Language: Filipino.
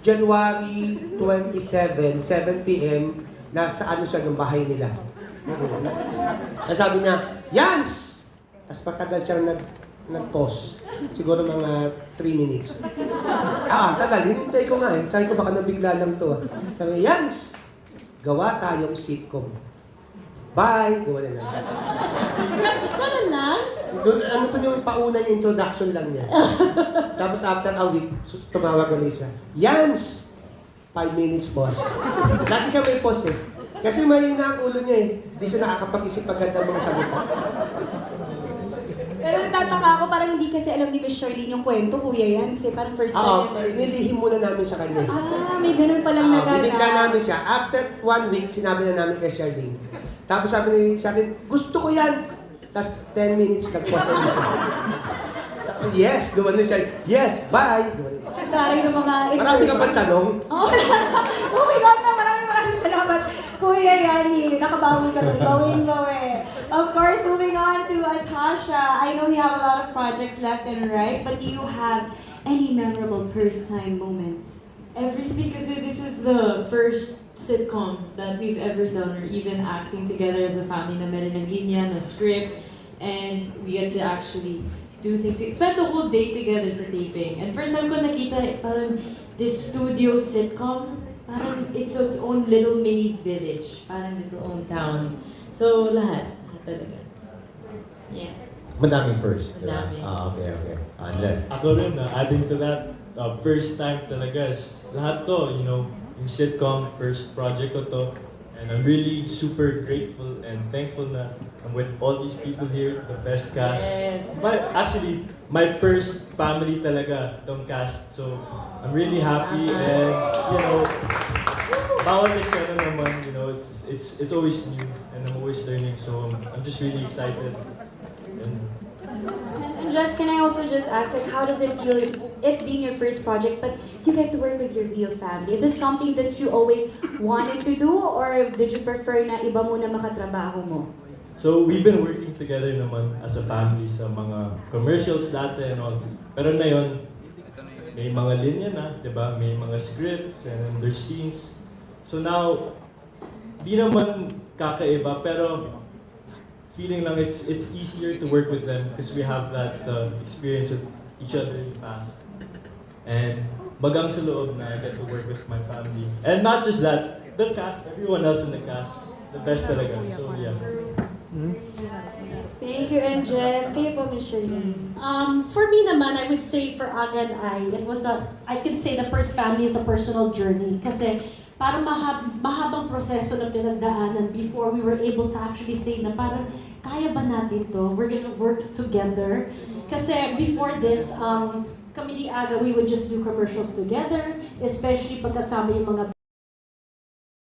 January 27, 7 p.m., nasa ano siya ng bahay nila. Sabi niya, Yans! Tapos matagal siyang nag-pause. Siguro mga 3 minutes. Tagal. Hinintay ko nga eh. Sabi ko, baka nabigla lang to. Sabi niya, Yans! Gawa tayong sitcom. Bye! Gawa na lang. Ganun lang? Doon, ano pa yung pauna niya, introduction lang niya. Tapos after a week, tumawag ulit siya. Yans! 5 minutes pause. Lagi siya may pause eh. Kasi mahina ang ulo niya eh. Hindi siya nakakapag-isip agad ng mga salita. Pero natataka ako, parang hindi kasi alam ni Miss Charlene yung kwento, Kuya Yans eh. Parang first time niya. Nilihim muna namin sa kanya. May ganun palang naganap. Binigla namin siya. After 1 week, sinabi na namin kay Charlene. Tapos sabi ni Charlene, gusto ko yan! Tapos 10 minutes nag-pause ulit siya. Yes! Gumano siya. Yes! Bye! Taray ng mga... Marami ka pang tanong? Oh my God na! Maraming salamat. Kuya Yani, nakabawi ka doon. Bawin. Of course, moving on to Atasha. I know you have a lot of projects left and right, but do you have any memorable first-time moments? Everything kasi this is the first sitcom that we've ever done or even acting together as a family na meron ng linya, na script, and we get to actually do things. Spend the whole day together sa taping. And first time ko nakita parang this studio sitcom, parang it's its own little mini village, parang little own town. So lahat talaga. Yeah. Madaming first. Madami. Okay. Andres. Ako rin, adding to that, first time talaga is lahat to, yung sitcom, first project ko to. And I'm really super grateful and thankful na I'm with all these people here, the best cast. Yes. Actually, my first family talaga, tong cast. So, I'm really happy and, bawat eksena naman, it's always new and I'm always learning. So, I'm just really excited. And Jess, can I also just ask, like, how does it feel, it being your first project, but you get to work with your real family? Is this something that you always wanted to do, or did you prefer na iba muna makatrabaho mo? So, we've been working together naman as a family sa mga commercials dati and all. Pero na yun, may mga linya na, di ba? May mga scripts and then there's scenes. So now, di naman kakaiba, pero feeling lang it's easier to work with them because we have that experience with each other in the past. And magang sa loob na I get to work with my family. And not just that, the cast, everyone else in the cast, the best talaga. So yeah. Thank you, and Jess. Kayo po, Miss Shirley. For me naman, I would say for Aga and I can say the first family is a personal journey. Kasi parang mahabang proseso na pinagdaanan before we were able to actually say na parang kaya ba natin to? We're gonna work together. Kasi before this, kami ni Aga, we would just do commercials together, especially pagkasama yung mga